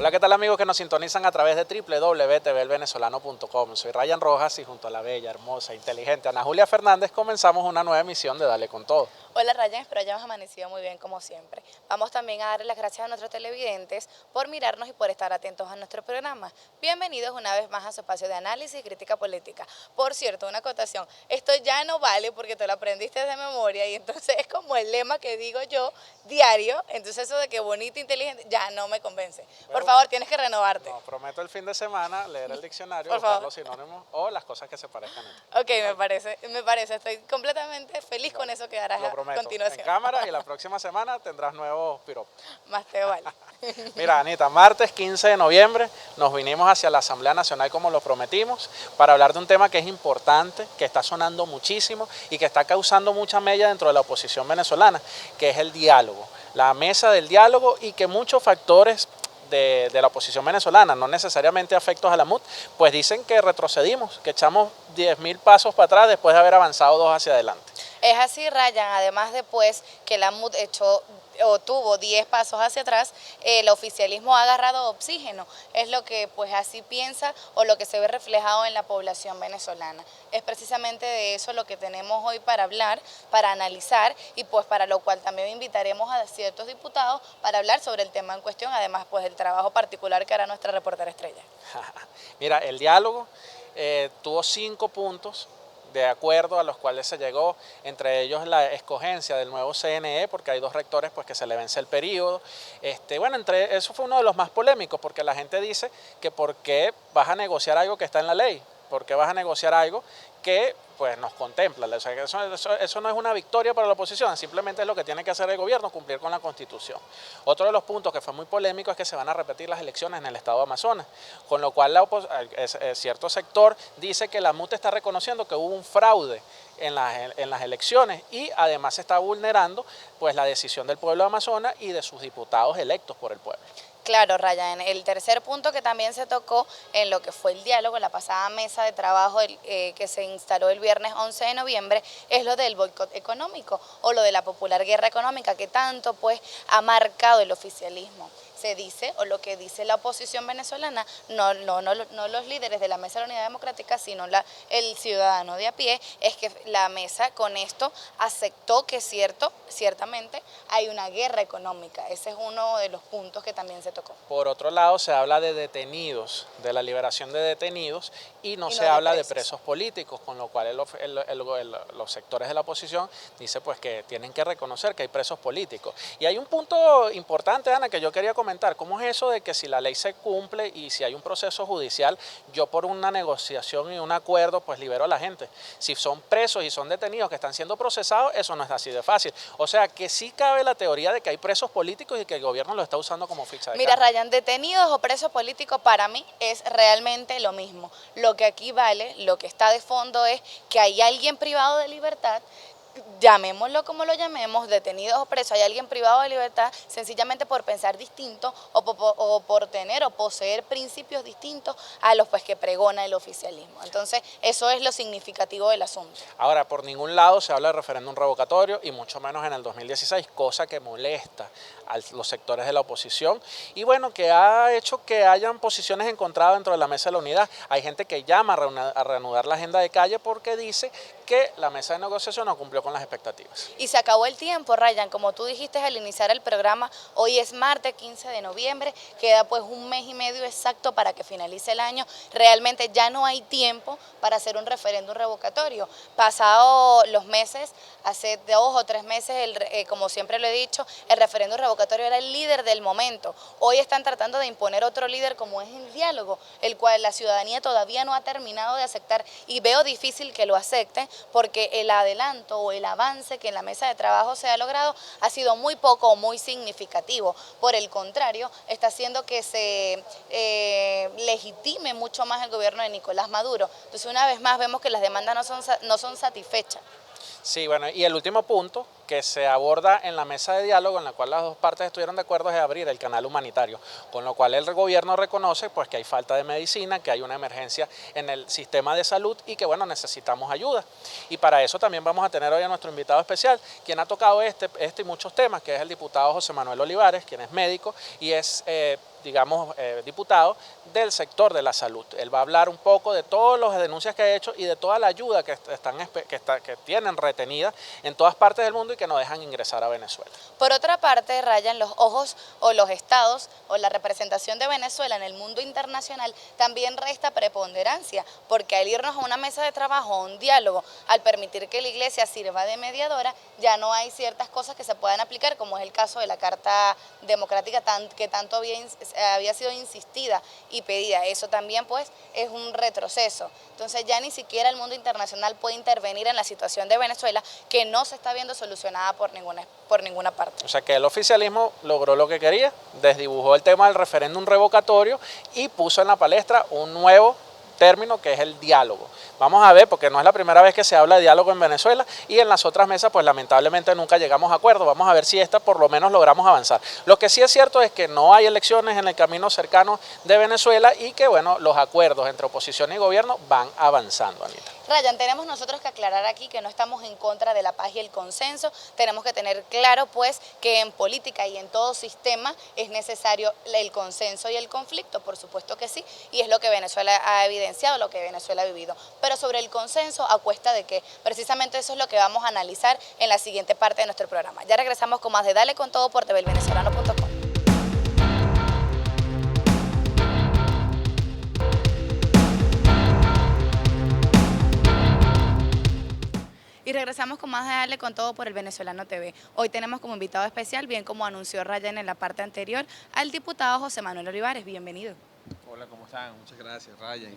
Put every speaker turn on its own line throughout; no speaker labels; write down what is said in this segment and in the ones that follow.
Hola, ¿qué tal amigos que nos sintonizan a través de www.tvelvenezolano.com? Soy Ryan Rojas y junto a la bella, hermosa, inteligente Ana Julia Fernández comenzamos una nueva emisión de Dale con Todo.
Hola Ryan, espero hayamos amanecido muy bien como siempre. Vamos también a darle las gracias a nuestros televidentes por mirarnos y por estar atentos a nuestro programa. Bienvenidos una vez más a su espacio de análisis y crítica política. Por cierto, una acotación, esto ya no vale porque te lo aprendiste de memoria y entonces es como el lema que digo yo diario, entonces eso de que bonito, inteligente, ya no me convence. Por favor, tienes que renovarte.
No, prometo el fin de semana leer el diccionario,
Por
buscar
favor.
los sinónimos o las cosas que se parezcan entre.
Ok, me parece, estoy completamente feliz con eso que harás
Lo
a
prometo, en
continuación.
cámara y la próxima semana tendrás nuevos piropos.
Más te vale.
Mira, Anita, martes 15 de noviembre nos vinimos hacia la Asamblea Nacional como lo prometimos para hablar de un tema que es importante, que está sonando muchísimo y que está causando mucha mella dentro de la oposición venezolana, que es el diálogo, la mesa del diálogo y que muchos factores de la oposición venezolana, no necesariamente afectos a la MUD, pues dicen que retrocedimos, que echamos 10.000 pasos para atrás después de haber avanzado 2 hacia adelante.
Es así, Ryan, además después que la MUD echó o tuvo 10 pasos hacia atrás, el oficialismo ha agarrado oxígeno, es lo que pues así piensa o lo que se ve reflejado en la población venezolana. Es precisamente de eso lo que tenemos hoy para hablar, para analizar y pues para lo cual también invitaremos a ciertos diputados para hablar sobre el tema en cuestión, además pues del trabajo particular que hará nuestra reportera estrella.
Mira, el diálogo tuvo 5 puntos de acuerdo a los cuales se llegó, entre ellos la escogencia del nuevo CNE, porque hay 2 rectores pues, que se le vence el periodo. Bueno, eso fue uno de los más polémicos, porque la gente dice que por qué vas a negociar algo que está en la ley, por qué vas a negociar algo que pues nos contempla. O sea, eso no es una victoria para la oposición, simplemente es lo que tiene que hacer el gobierno, cumplir con la Constitución. Otro de los puntos que fue muy polémico es que se van a repetir las elecciones en el estado de Amazonas, con lo cual cierto sector dice que la MUT está reconociendo que hubo un fraude en las elecciones y además se está vulnerando pues, la decisión del pueblo de Amazonas y de sus diputados electos por el pueblo.
Claro, Ryan, el tercer punto que también se tocó en lo que fue el diálogo, en la pasada mesa de trabajo que se instaló el viernes 11 de noviembre, es lo del boicot económico o lo de la popular guerra económica que tanto pues ha marcado el oficialismo. Se dice, o lo que dice la oposición venezolana, no los líderes de la Mesa de la Unidad Democrática, sino el ciudadano de a pie, es que la mesa con esto aceptó que ciertamente hay una guerra económica. Ese es uno de los puntos que también se tocó.
Por otro lado, se habla de detenidos, de la liberación de detenidos y no se habla de presos políticos, con lo cual los sectores de la oposición dicen pues que tienen que reconocer que hay presos políticos. Y hay un punto importante, Ana, que yo quería comentar. ¿Cómo es eso de que si la ley se cumple y si hay un proceso judicial, yo por una negociación y un acuerdo pues libero a la gente? Si son presos y son detenidos que están siendo procesados, eso no es así de fácil. O sea que sí cabe la teoría de que hay presos políticos y que el gobierno lo está usando como ficha de
Mira,
cambio.
Ryan, detenidos o presos políticos para mí es realmente lo mismo. Lo que aquí vale, lo que está de fondo es que hay alguien privado de libertad, llamémoslo como lo llamemos, detenidos o presos, hay alguien privado de libertad sencillamente por pensar distinto o por tener o poseer principios distintos a los pues que pregona el oficialismo. Entonces, eso es lo significativo del asunto.
Ahora, por ningún lado se habla de referéndum revocatorio y mucho menos en el 2016, cosa que molesta a los sectores de la oposición y bueno, que ha hecho que hayan posiciones encontradas dentro de la mesa de la unidad. Hay gente que llama a reanudar la agenda de calle porque dice que la mesa de negociación no cumplió con las expectativas.
Y se acabó el tiempo, Ryan, como tú dijiste al iniciar el programa, hoy es martes 15 de noviembre, queda pues un mes y medio exacto para que finalice el año, realmente ya no hay tiempo para hacer un referéndum revocatorio. Pasado los meses, hace 2 o 3 meses, como siempre lo he dicho, el referéndum revocatorio era el líder del momento. Hoy están tratando de imponer otro líder como es el diálogo, el cual la ciudadanía todavía no ha terminado de aceptar y veo difícil que lo acepten porque el adelanto o el avance que en la mesa de trabajo se ha logrado ha sido muy poco o muy significativo. Por el contrario, está haciendo que se legitime mucho más el gobierno de Nicolás Maduro. Entonces, una vez más, vemos que las demandas no son satisfechas.
Sí, bueno, y el último punto que se aborda en la mesa de diálogo, en la cual las 2 partes estuvieron de acuerdo, es abrir el canal humanitario, con lo cual el gobierno reconoce pues, que hay falta de medicina, que hay una emergencia en el sistema de salud y que bueno, necesitamos ayuda. Y para eso también vamos a tener hoy a nuestro invitado especial, quien ha tocado este y muchos temas, que es el diputado José Manuel Olivares, quien es médico y es digamos, diputado del sector de la salud. Él va a hablar un poco de todas las denuncias que ha hecho y de toda la ayuda que tienen retenida en todas partes del mundo y que no dejan ingresar a Venezuela.
Por otra parte, Ryan, los ojos o los estados o la representación de Venezuela en el mundo internacional también resta preponderancia, porque al irnos a una mesa de trabajo, a un diálogo, al permitir que la iglesia sirva de mediadora, ya no hay ciertas cosas que se puedan aplicar, como es el caso de la Carta Democrática que tanto había sido insistida y pedida. Eso también pues es un retroceso. Entonces ya ni siquiera el mundo internacional puede intervenir en la situación de Venezuela, que no se está viendo solucionada por ninguna parte.
O sea que el oficialismo logró lo que quería, desdibujó el tema del referéndum revocatorio y puso en la palestra un nuevo término que es el diálogo. Vamos a ver, porque no es la primera vez que se habla de diálogo en Venezuela y en las otras mesas pues lamentablemente nunca llegamos a acuerdo. Vamos a ver si esta por lo menos logramos avanzar. Lo que sí es cierto es que no hay elecciones en el camino cercano de Venezuela y que bueno, los acuerdos entre oposición y gobierno van avanzando, Anita.
Ryan, tenemos nosotros que aclarar aquí que no estamos en contra de la paz y el consenso. Tenemos que tener claro pues que en política y en todo sistema es necesario el consenso y el conflicto, por supuesto que sí, y es lo que Venezuela ha evidenciado, lo que Venezuela ha vivido. Pero sobre el consenso, ¿a cuesta de qué? Precisamente eso es lo que vamos a analizar en la siguiente parte de nuestro programa. Ya regresamos con más de Dale con Todo por tvelvenezolano.com. Y regresamos con más de Dale con Todo por el Venezolano TV. Hoy tenemos como invitado especial, bien como anunció Ryan en la parte anterior, al diputado José Manuel Olivares. Bienvenido.
Hola, ¿cómo están? Muchas gracias, Ryan.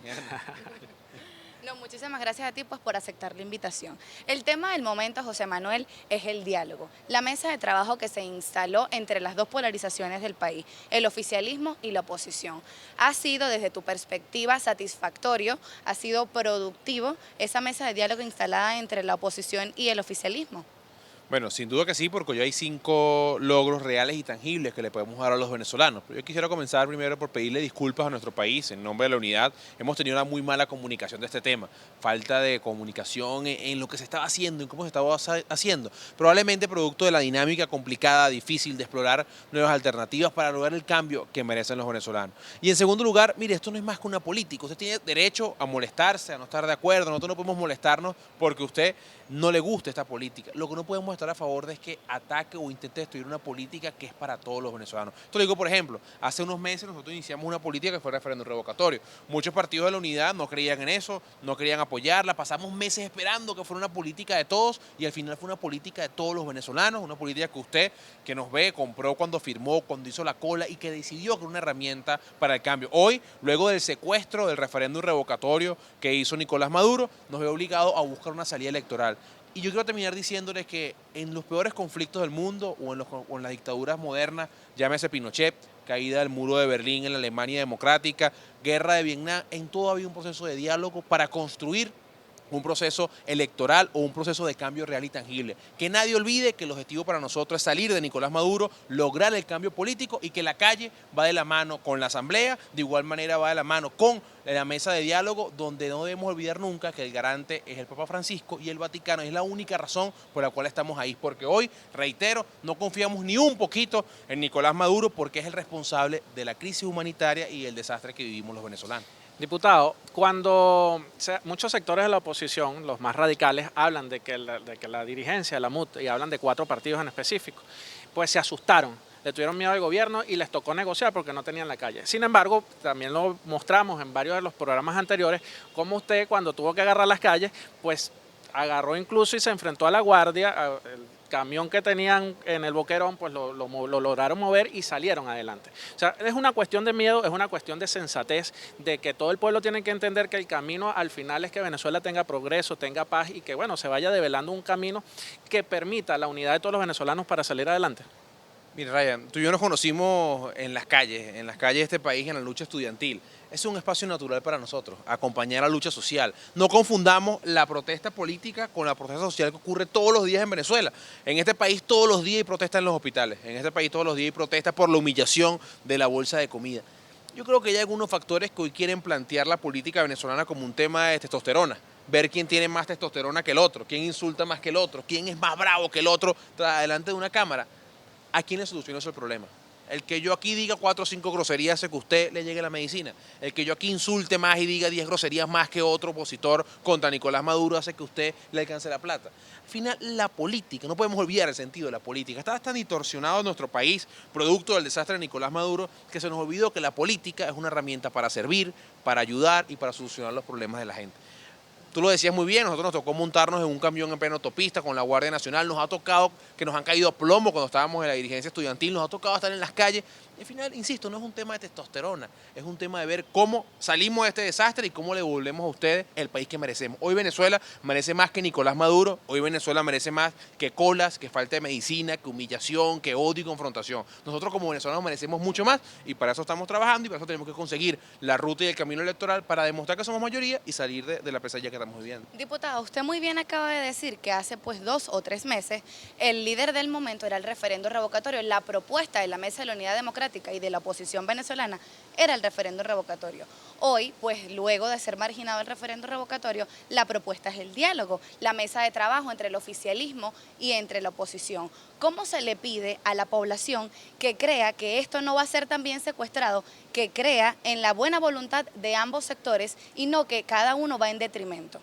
No, muchísimas gracias a ti pues, por aceptar la invitación. El tema del momento, José Manuel, es el diálogo. La mesa de trabajo que se instaló entre las dos polarizaciones del país, el oficialismo y la oposición. ¿Ha sido, desde tu perspectiva, satisfactorio, ha sido productivo esa mesa de diálogo instalada entre la oposición y el oficialismo?
Bueno, sin duda que sí, porque hoy hay 5 logros reales y tangibles que le podemos dar a los venezolanos. Pero yo quisiera comenzar primero por pedirle disculpas a nuestro país en nombre de la unidad. Hemos tenido una muy mala comunicación de este tema, falta de comunicación en lo que se estaba haciendo, en cómo se estaba haciendo. Probablemente producto de la dinámica complicada, difícil de explorar nuevas alternativas para lograr el cambio que merecen los venezolanos. Y en segundo lugar, mire, esto no es más que una política. Usted tiene derecho a molestarse, a no estar de acuerdo. Nosotros no podemos molestarnos porque a usted no le gusta esta política. Lo que no podemos estar a favor de es que ataque o intente destruir una política que es para todos los venezolanos. Esto lo digo, por ejemplo, hace unos meses nosotros iniciamos una política que fue el referéndum revocatorio. Muchos partidos de la unidad no creían en eso, no querían apoyarla, pasamos meses esperando que fuera una política de todos y al final fue una política de todos los venezolanos, una política que usted, que nos ve, compró cuando firmó, cuando hizo la cola y que decidió que era una herramienta para el cambio. Hoy, luego del secuestro del referéndum revocatorio que hizo Nicolás Maduro, nos ve obligado a buscar una salida electoral. Y yo quiero terminar diciéndoles que en los peores conflictos del mundo o en las dictaduras modernas, llámese Pinochet, caída del muro de Berlín en la Alemania democrática, guerra de Vietnam, en todo había un proceso de diálogo para construir un proceso electoral o un proceso de cambio real y tangible. Que nadie olvide que el objetivo para nosotros es salir de Nicolás Maduro, lograr el cambio político y que la calle va de la mano con la asamblea, de igual manera va de la mano con la mesa de diálogo, donde no debemos olvidar nunca que el garante es el Papa Francisco y el Vaticano. Es la única razón por la cual estamos ahí, porque hoy, reitero, no confiamos ni un poquito en Nicolás Maduro porque es el responsable de la crisis humanitaria y el desastre que vivimos los venezolanos.
Diputado, cuando muchos sectores de la oposición, los más radicales, hablan de que la dirigencia de la MUT, y hablan de 4 partidos en específico, pues se asustaron, le tuvieron miedo al gobierno y les tocó negociar porque no tenían la calle. Sin embargo, también lo mostramos en varios de los programas anteriores, como usted cuando tuvo que agarrar las calles, pues agarró incluso y se enfrentó a la guardia, el camión que tenían en el Boquerón, pues lo lograron mover y salieron adelante. O sea, es una cuestión de miedo, es una cuestión de sensatez, de que todo el pueblo tiene que entender que el camino al final es que Venezuela tenga progreso, tenga paz y que, bueno, se vaya develando un camino que permita la unidad de todos los venezolanos para salir adelante.
Mira, Ryan, tú y yo nos conocimos en las calles de este país, en la lucha estudiantil. Es un espacio natural para nosotros, acompañar la lucha social. No confundamos la protesta política con la protesta social que ocurre todos los días en Venezuela. En este país todos los días hay protestas en los hospitales. En este país todos los días hay protestas por la humillación de la bolsa de comida. Yo creo que hay algunos factores que hoy quieren plantear la política venezolana como un tema de testosterona. Ver quién tiene más testosterona que el otro, quién insulta más que el otro, quién es más bravo que el otro, delante de una cámara. ¿A quién le soluciona eso el problema? El que yo aquí diga 4 o 5 groserías hace que a usted le llegue la medicina. El que yo aquí insulte más y diga 10 groserías más que otro opositor contra Nicolás Maduro hace que a usted le alcance la plata. Al final, la política, no podemos olvidar el sentido de la política. Está tan distorsionado en nuestro país, producto del desastre de Nicolás Maduro, que se nos olvidó que la política es una herramienta para servir, para ayudar y para solucionar los problemas de la gente. Tú lo decías muy bien, nosotros nos tocó montarnos en un camión en plena autopista con la Guardia Nacional, nos ha tocado que nos han caído a plomo cuando estábamos en la dirigencia estudiantil, nos ha tocado estar en las calles. Y al final, insisto, no es un tema de testosterona, es un tema de ver cómo salimos de este desastre y cómo le devolvemos a ustedes el país que merecemos. Hoy Venezuela merece más que Nicolás Maduro, hoy Venezuela merece más que colas, que falta de medicina, que humillación, que odio y confrontación. Nosotros como venezolanos merecemos mucho más y para eso estamos trabajando y para eso tenemos que conseguir la ruta y el camino electoral para demostrar que somos mayoría y salir de la pesadilla que estamos viviendo.
Diputado, usted muy bien acaba de decir que hace pues 2 o 3 meses el líder del momento era el referendo revocatorio. La propuesta de la Mesa de la Unidad Democrática y de la oposición venezolana era el referendo revocatorio. Hoy, pues luego de ser marginado el referendo revocatorio, la propuesta es el diálogo, la mesa de trabajo entre el oficialismo y entre la oposición. ¿Cómo se le pide a la población que crea que esto no va a ser también secuestrado, que crea en la buena voluntad de ambos sectores y no que cada uno va en detrimento?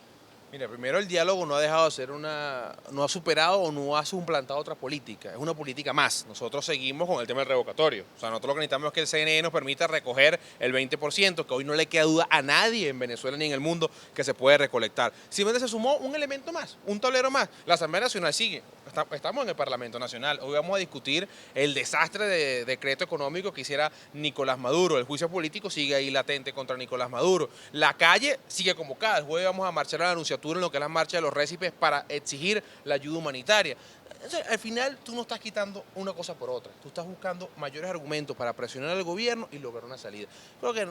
Mira, primero el diálogo no ha dejado de ser no ha superado o no ha suplantado otra política, es una política más. Nosotros seguimos con el tema del revocatorio, o sea, nosotros lo que necesitamos es que el CNE nos permita recoger el 20%, que hoy no le queda duda a nadie en Venezuela ni en el mundo que se puede recolectar. Simplemente se sumó un elemento más, un tablero más. La Asamblea Nacional sigue, estamos en el Parlamento Nacional, hoy vamos a discutir el desastre de decreto económico que hiciera Nicolás Maduro, el juicio político sigue ahí latente contra Nicolás Maduro, la calle sigue convocada, el jueves vamos a marchar a la anunciatura en lo que es la marcha de los récipes para exigir la ayuda humanitaria. Entonces, al final tú no estás quitando una cosa por otra, tú estás buscando mayores argumentos para presionar al gobierno y lograr una salida. Creo que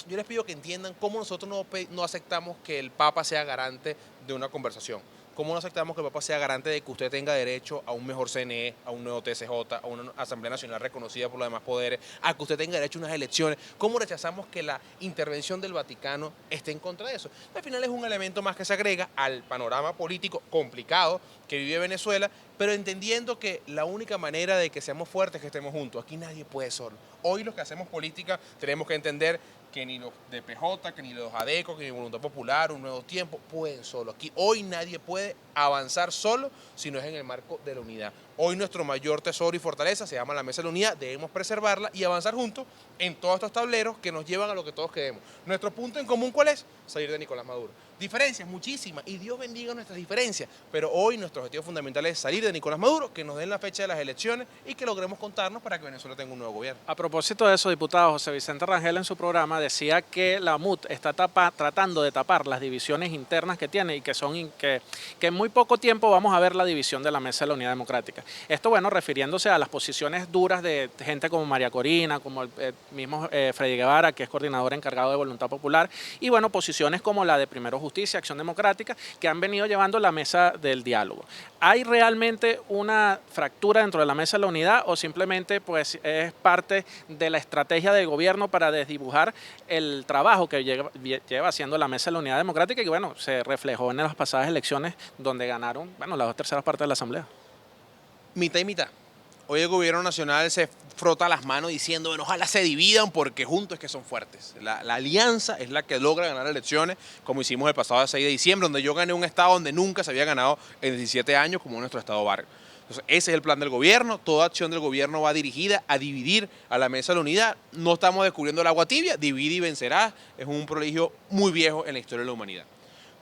yo les pido que entiendan cómo nosotros no aceptamos que el Papa sea garante de una conversación. ¿Cómo no aceptamos que el Papa sea garante de que usted tenga derecho a un mejor CNE, a un nuevo TSJ, a una Asamblea Nacional reconocida por los demás poderes, a que usted tenga derecho a unas elecciones? ¿Cómo rechazamos que la intervención del Vaticano esté en contra de eso? Al final es un elemento más que se agrega al panorama político complicado que vive Venezuela, pero entendiendo que la única manera de que seamos fuertes es que estemos juntos. Aquí nadie puede solo. Hoy los que hacemos política tenemos que entender que ni los de PJ, que ni los ADECO, que ni Voluntad Popular, Un Nuevo Tiempo, pueden solo. Aquí hoy nadie puede avanzar solo si no es en el marco de la unidad. Hoy nuestro mayor tesoro y fortaleza se llama la Mesa de la Unidad, debemos preservarla y avanzar juntos en todos estos tableros que nos llevan a lo que todos queremos. Nuestro punto en común, ¿cuál es? Salir de Nicolás Maduro. Diferencias, muchísimas, y Dios bendiga nuestras diferencias, pero hoy nuestro objetivo fundamental es salir de Nicolás Maduro, que nos den la fecha de las elecciones y que logremos contarnos para que Venezuela tenga un nuevo gobierno.
A propósito de eso, diputado José Vicente Rangel en su programa decía que la MUT está tratando de tapar las divisiones internas que tiene y que en muy poco tiempo vamos a ver la división de la Mesa de la Unidad Democrática. Esto, bueno, refiriéndose a las posiciones duras de gente como María Corina, como el mismo Freddy Guevara, que es coordinador encargado de Voluntad Popular, y bueno, posiciones como la de Primero Justicia, Acción Democrática, que han venido llevando la mesa del diálogo. ¿Hay realmente una fractura dentro de la Mesa de la Unidad o simplemente pues es parte de la estrategia del gobierno para desdibujar el trabajo que lleva haciendo la Mesa de la Unidad Democrática y bueno, se reflejó en las pasadas elecciones donde ganaron, bueno, las 2/3 partes de la Asamblea?
Mitad y mitad. Hoy el gobierno nacional se frota las manos diciendo, bueno, ojalá se dividan porque juntos es que son fuertes. La alianza es la que logra ganar elecciones, como hicimos el pasado 6 de diciembre, donde yo gané un estado donde nunca se había ganado en 17 años, como nuestro estado Vargas. Entonces, ese es el plan del gobierno, toda acción del gobierno va dirigida a dividir a la Mesa de la Unidad. No estamos descubriendo el agua tibia, divide y vencerá, es un prodigio muy viejo en la historia de la humanidad.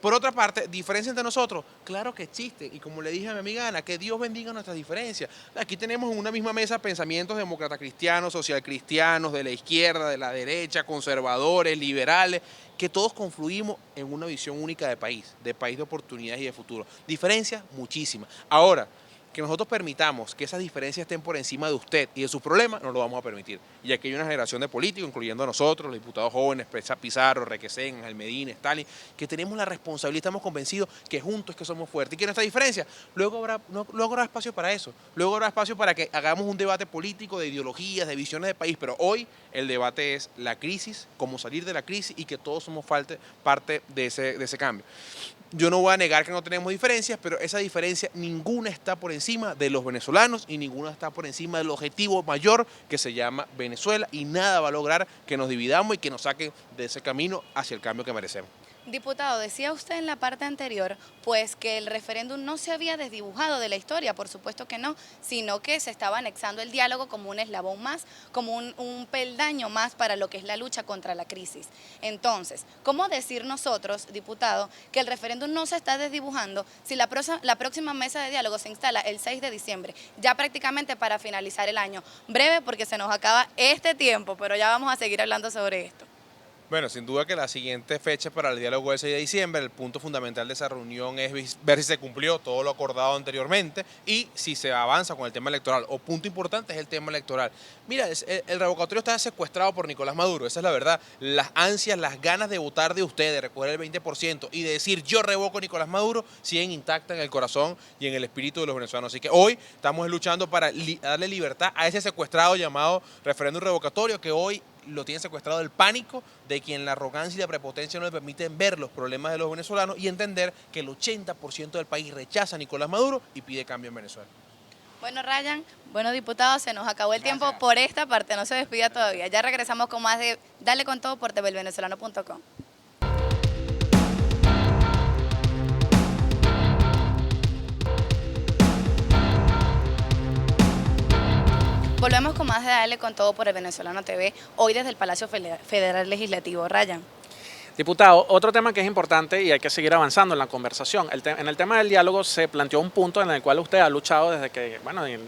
Por otra parte, diferencia entre nosotros, claro que existe. Y como le dije a mi amiga Ana, que Dios bendiga nuestras diferencias. Aquí tenemos en una misma mesa pensamientos demócratas cristianos, social cristianos, de la izquierda, de la derecha, conservadores, liberales, que todos confluimos en una visión única de país de oportunidades y de futuro. Diferencias muchísimas. Ahora, que nosotros permitamos que esas diferencias estén por encima de usted y de sus problemas, no lo vamos a permitir. Y aquí hay una generación de políticos, incluyendo a nosotros, los diputados jóvenes, Pizarro, Requesén, Ángel Medina, Stalin, que tenemos la responsabilidad, estamos convencidos que juntos es que somos fuertes y que nuestra diferencia, luego habrá espacio para eso, luego habrá espacio para que hagamos un debate político de ideologías, de visiones de país, pero hoy el debate es la crisis, cómo salir de la crisis y que todos somos parte de ese cambio. Yo no voy a negar que no tenemos diferencias, pero esa diferencia ninguna está por encima de los venezolanos y ninguna está por encima del objetivo mayor que se llama Venezuela, y nada va a lograr que nos dividamos y que nos saquen de ese camino hacia el cambio que merecemos.
Diputado, decía usted en la parte anterior, pues que el referéndum no se había desdibujado de la historia, por supuesto que no, sino que se estaba anexando el diálogo como un eslabón más, como un peldaño más para lo que es la lucha contra la crisis. Entonces, ¿cómo decir nosotros, diputado, que el referéndum no se está desdibujando si la próxima mesa de diálogo se instala el 6 de diciembre, ya prácticamente para finalizar el año? Breve porque se nos acaba este tiempo, pero ya vamos a seguir hablando sobre esto.
Bueno, sin duda que la siguiente fecha para el diálogo del 6 de diciembre, el punto fundamental de esa reunión es ver si se cumplió todo lo acordado anteriormente y si se avanza con el tema electoral. O punto importante es el tema electoral. Mira, el revocatorio está secuestrado por Nicolás Maduro, esa es la verdad. Las ansias, las ganas de votar de ustedes, de recoger el 20% y de decir yo revoco a Nicolás Maduro, siguen intactas en el corazón y en el espíritu de los venezolanos. Así que hoy estamos luchando para darle libertad a ese secuestrado llamado referéndum revocatorio, que hoy lo tiene secuestrado el pánico de quien la arrogancia y la prepotencia no le permiten ver los problemas de los venezolanos y entender que el 80% del país rechaza a Nicolás Maduro y pide cambio en Venezuela.
Bueno, Ryan, bueno, diputado, se nos acabó el tiempo por esta parte, no se despida todavía. Ya regresamos con más de Dale con todo por tvelvenezolano.com. Volvemos con más de Dale con todo por el Venezolano TV, hoy desde el Palacio Federal Legislativo. Ryan.
Diputado, otro tema que es importante y hay que seguir avanzando en la conversación. En el tema del diálogo se planteó un punto en el cual usted ha luchado desde que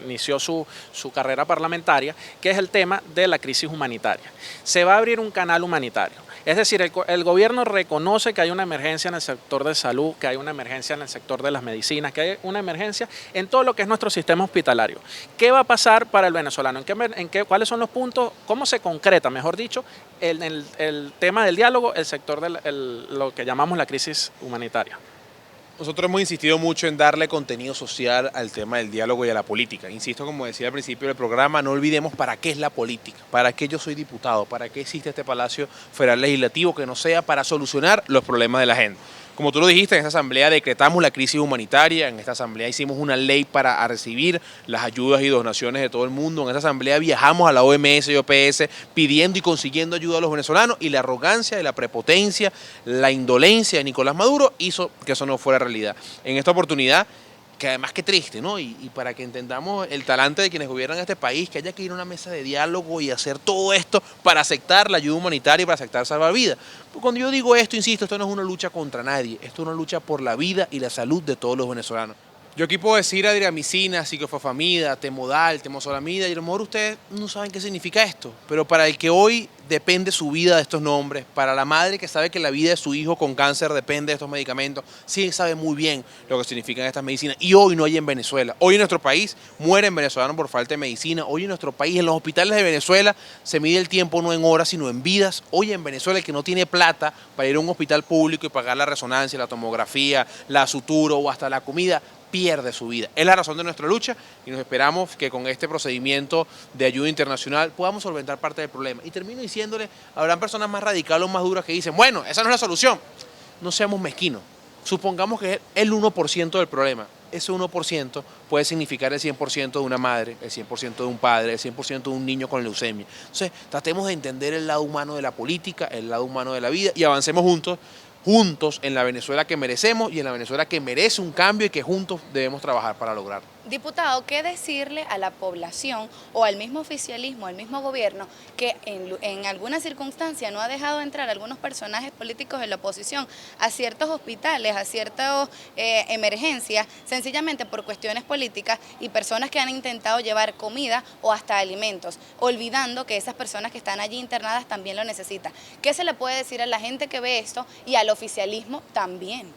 inició su carrera parlamentaria, que es el tema de la crisis humanitaria. Se va a abrir un canal humanitario. Es decir, el gobierno reconoce que hay una emergencia en el sector de salud, que hay una emergencia en el sector de las medicinas, que hay una emergencia en todo lo que es nuestro sistema hospitalario. ¿Qué va a pasar para el venezolano? ¿Cuáles son los puntos? ¿Cómo se concreta, mejor dicho, el tema del diálogo, el sector de lo que llamamos la crisis humanitaria?
Nosotros hemos insistido mucho en darle contenido social al tema del diálogo y a la política. Insisto, como decía al principio del programa, no olvidemos para qué es la política, para qué yo soy diputado, para qué existe este Palacio Federal Legislativo, que no sea para solucionar los problemas de la gente. Como tú lo dijiste, en esta asamblea decretamos la crisis humanitaria, en esta asamblea hicimos una ley para recibir las ayudas y donaciones de todo el mundo, en esta asamblea viajamos a la OMS y OPS pidiendo y consiguiendo ayuda a los venezolanos, y la arrogancia y la prepotencia, la indolencia de Nicolás Maduro hizo que eso no fuera realidad. En esta oportunidad, que además qué triste, ¿no? Y para que entendamos el talante de quienes gobiernan este país, que haya que ir a una mesa de diálogo y hacer todo esto para aceptar la ayuda humanitaria y para aceptar salvar vidas. Pues cuando yo digo esto, insisto, esto no es una lucha contra nadie, esto es una lucha por la vida y la salud de todos los venezolanos. Yo aquí puedo decir adriamicina, ciclofosfamida, temodal, temozolamida, y a lo mejor ustedes no saben qué significa esto, pero para el que hoy depende su vida de estos nombres, para la madre que sabe que la vida de su hijo con cáncer depende de estos medicamentos, sí sabe muy bien lo que significan estas medicinas. Y hoy no hay en Venezuela. Hoy en nuestro país mueren venezolanos por falta de medicina. Hoy en nuestro país, en los hospitales de Venezuela, se mide el tiempo no en horas, sino en vidas. Hoy en Venezuela, el que no tiene plata para ir a un hospital público y pagar la resonancia, la tomografía, la sutura o hasta la comida, pierde su vida. Es la razón de nuestra lucha y nos esperamos que con este procedimiento de ayuda internacional podamos solventar parte del problema. Y termino diciéndole, habrán personas más radicales o más duras que dicen, bueno, esa no es la solución. No seamos mezquinos. Supongamos que es el 1% del problema. Ese 1% puede significar el 100% de una madre, el 100% de un padre, el 100% de un niño con leucemia. Entonces, tratemos de entender el lado humano de la política, el lado humano de la vida y avancemos juntos en la Venezuela que merecemos y en la Venezuela que merece un cambio y que juntos debemos trabajar para lograr.
Diputado, ¿qué decirle a la población o al mismo oficialismo, al mismo gobierno, que en alguna circunstancia no ha dejado entrar a algunos personajes políticos de la oposición a ciertos hospitales, a ciertas emergencias, sencillamente por cuestiones políticas, y personas que han intentado llevar comida o hasta alimentos, olvidando que esas personas que están allí internadas también lo necesitan? ¿Qué se le puede decir a la gente que ve esto y al oficialismo también?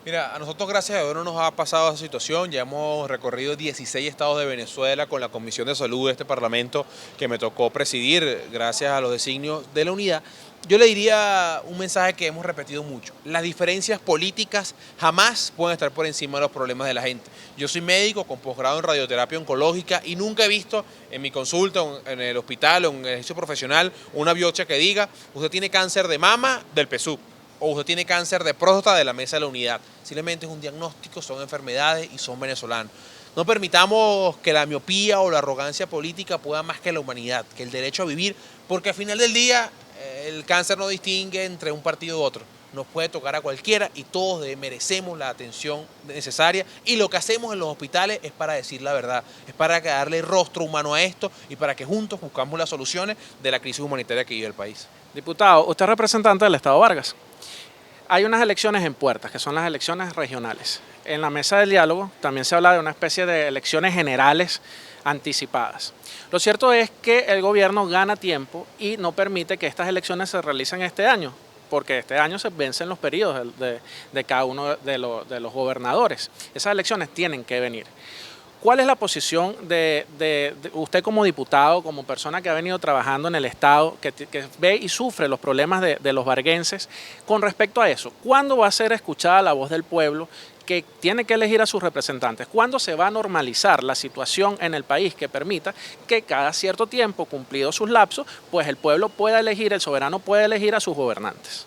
Mira, a nosotros gracias a Dios no nos ha pasado esa situación, ya hemos recorrido 16 estados de Venezuela con la Comisión de Salud de este Parlamento que me tocó presidir gracias a los designios de la unidad. Yo le diría un mensaje que hemos repetido mucho: las diferencias políticas jamás pueden estar por encima de los problemas de la gente. Yo soy médico con posgrado en radioterapia oncológica y nunca he visto en mi consulta, en el hospital o en el ejercicio profesional una biopsia que diga, usted tiene cáncer de mama del PSUV. o usted tiene cáncer de próstata, de la mesa de la unidad. Simplemente es un diagnóstico, son enfermedades y son venezolanos. No permitamos que la miopía o la arrogancia política pueda más que la humanidad, que el derecho a vivir, porque al final del día el cáncer no distingue entre un partido u otro. Nos puede tocar a cualquiera y todos merecemos la atención necesaria, y lo que hacemos en los hospitales es para decir la verdad, es para darle rostro humano a esto y para que juntos buscamos las soluciones de la crisis humanitaria que vive el país.
Diputado, usted es representante del Estado Vargas. Hay unas elecciones en puertas, que son las elecciones regionales. En la mesa del diálogo también se habla de una especie de elecciones generales anticipadas. Lo cierto es que el gobierno gana tiempo y no permite que estas elecciones se realicen este año, porque este año se vencen los periodos de cada uno de los gobernadores. Esas elecciones tienen que venir. ¿Cuál es la posición de usted como diputado, como persona que ha venido trabajando en el Estado, que ve y sufre los problemas de los varguenses con respecto a eso? ¿Cuándo va a ser escuchada la voz del pueblo que tiene que elegir a sus representantes? ¿Cuándo se va a normalizar la situación en el país que permita que cada cierto tiempo, cumplidos sus lapsos, pues el pueblo pueda elegir, el soberano pueda elegir a sus gobernantes?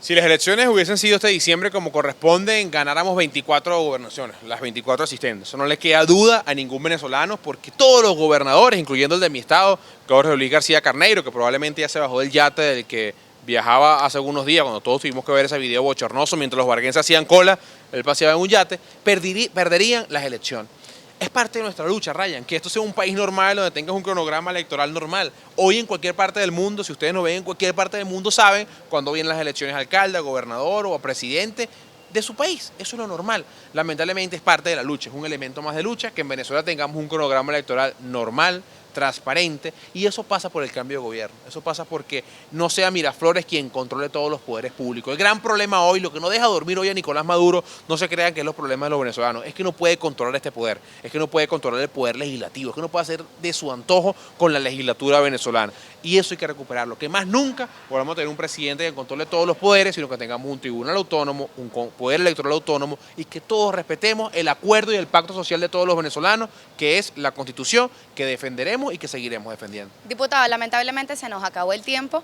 Si las elecciones hubiesen sido este diciembre como corresponden, ganáramos 24 gobernaciones, las 24 asistentes. Eso no le queda duda a ningún venezolano, porque todos los gobernadores, incluyendo el de mi estado, Jorge Luis García Carneiro, que probablemente ya se bajó del yate del que viajaba hace algunos días, cuando todos tuvimos que ver ese video bochornoso, mientras los varguenses hacían cola, él paseaba en un yate, perderían las elecciones. Es parte de nuestra lucha, Ryan, que esto sea un país normal donde tengas un cronograma electoral normal. Hoy en cualquier parte del mundo, si ustedes nos ven en cualquier parte del mundo, saben cuándo vienen las elecciones a alcalde, a gobernador o a presidente de su país. Eso es lo normal. Lamentablemente es parte de la lucha, es un elemento más de lucha, que en Venezuela tengamos un cronograma electoral normal, transparente, y eso pasa por el cambio de gobierno, eso pasa porque no sea Miraflores quien controle todos los poderes públicos. El gran problema hoy, lo que no deja dormir hoy a Nicolás Maduro, no se crean que es los problemas de los venezolanos, es que no puede controlar este poder, es que no puede controlar el poder legislativo, es que no puede hacer de su antojo con la legislatura venezolana, y eso hay que recuperarlo, que más nunca volvamos a tener un presidente que controle todos los poderes, sino que tengamos un tribunal autónomo, un poder electoral autónomo, y que todos respetemos el acuerdo y el pacto social de todos los venezolanos, que es la Constitución, que defenderemos y que seguiremos defendiendo.
Diputado, lamentablemente se nos acabó el tiempo.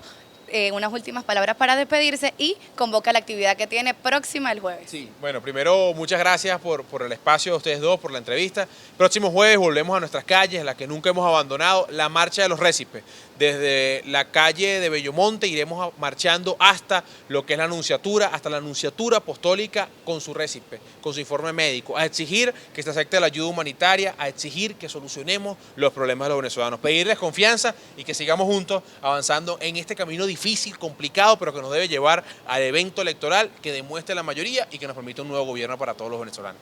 Unas últimas palabras para despedirse y convoca la actividad que tiene próxima el jueves.
Sí, bueno, primero muchas gracias por el espacio de ustedes dos, por la entrevista. Próximo jueves volvemos a nuestras calles, las que nunca hemos abandonado, la marcha de los récipes. Desde la calle de Bellomonte iremos marchando hasta lo que es la Anunciatura, hasta la Anunciatura Apostólica con su récipe, con su informe médico, a exigir que se acepte la ayuda humanitaria, a exigir que solucionemos los problemas de los venezolanos, pedirles confianza y que sigamos juntos avanzando en este camino difícil, complicado, pero que nos debe llevar al evento electoral que demuestre la mayoría y que nos permita un nuevo gobierno para todos los venezolanos.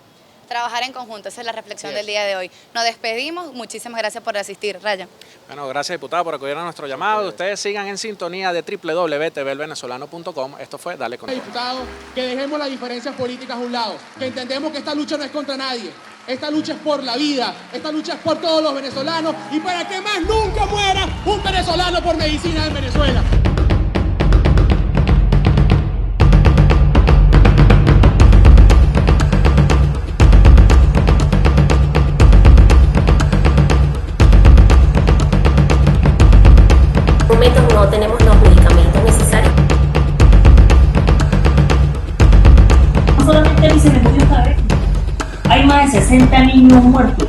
Trabajar en conjunto, esa es la reflexión del día de hoy. Nos despedimos, muchísimas gracias por asistir, Ryan.
Bueno, gracias, diputado, por acudir a nuestro llamado. Ustedes sigan en sintonía de www.tvelvenezolano.com. Esto fue Dale con
Diputado, que dejemos las diferencias políticas a un lado, que entendemos que esta lucha no es contra nadie. Esta lucha es por la vida, esta lucha es por todos los venezolanos y para que más nunca muera un venezolano por medicina en Venezuela.
No tenemos los medicamentos necesarios. No solamente el se me murió esta vez. Hay más de 60 niños muertos.